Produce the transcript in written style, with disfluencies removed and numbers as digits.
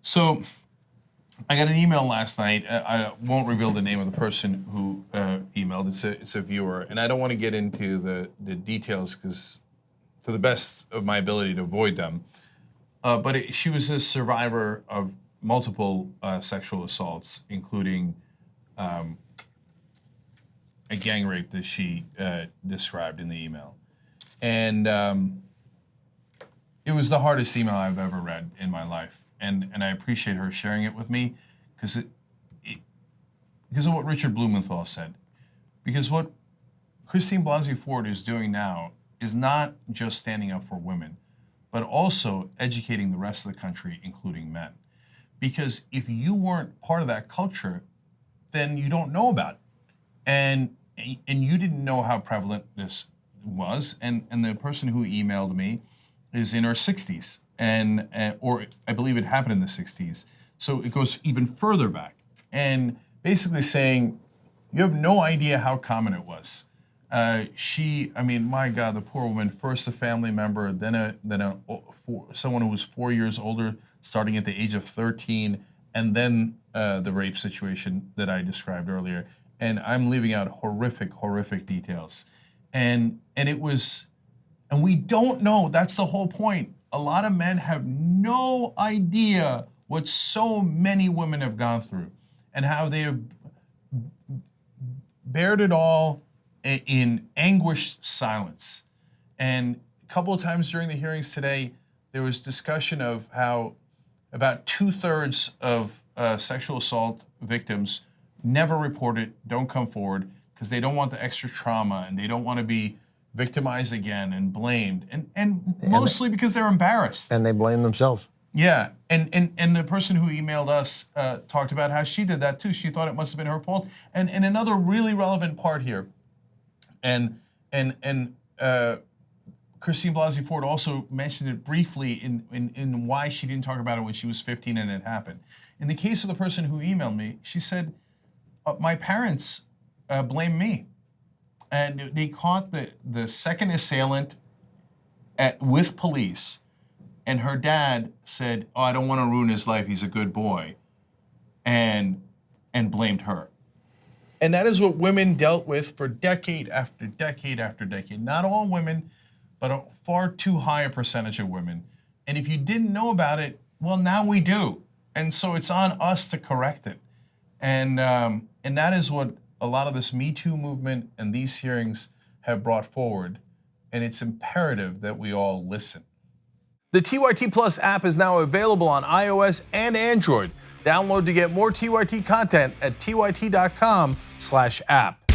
So I got an email last night. I won't reveal the name of the person who emailed. It's a viewer, and I don't want to get into the details because, to the best of my ability, to avoid them. But she was a survivor of multiple sexual assaults, including a gang rape that she described in the email, and it was the hardest email I've ever read in my life. And I appreciate her sharing it with me because of what Richard Blumenthal said. Because what Christine Blasey Ford is doing now is not just standing up for women, but also educating the rest of the country, including men. Because if you weren't part of that culture, then you don't know about it. And you didn't know how prevalent this was. And the person who emailed me is in her 60s. Or I believe it happened in the 60s. So it goes even further back. And basically saying, you have no idea how common it was. I mean, my God, the poor woman, first a family member, then someone who was 4 years older, starting at the age of 13, and then the rape situation that I described earlier. And I'm leaving out horrific, horrific details. And we don't know, that's the whole point. A lot of men have no idea what so many women have gone through and how they have bared it all in anguished silence. And a couple of times during the hearings today, there was discussion of how about 2/3 of sexual assault victims never report it, don't come forward, because they don't want the extra trauma and they don't want to be victimized again and blamed, and mostly because they're embarrassed. And they blame themselves. Yeah, and the person who emailed us talked about how she did that too. She thought it must have been her fault. And another really relevant part here, and Christine Blasey Ford also mentioned it briefly in why she didn't talk about it when she was 15 and it happened. In the case of the person who emailed me, she said, my parents blame me. And they caught the second assailant with police, and her dad said, "Oh, I don't want to ruin his life. He's a good boy," and blamed her. And that is what women dealt with for decade after decade after decade. Not all women, but a far too high a percentage of women. And if you didn't know about it, well, now we do. And so it's on us to correct it. And that is what a lot of this Me Too movement and these hearings have brought forward, and it's imperative that we all listen. The TYT Plus app is now available on iOS and Android. Download to get more TYT content at tyt.com/app.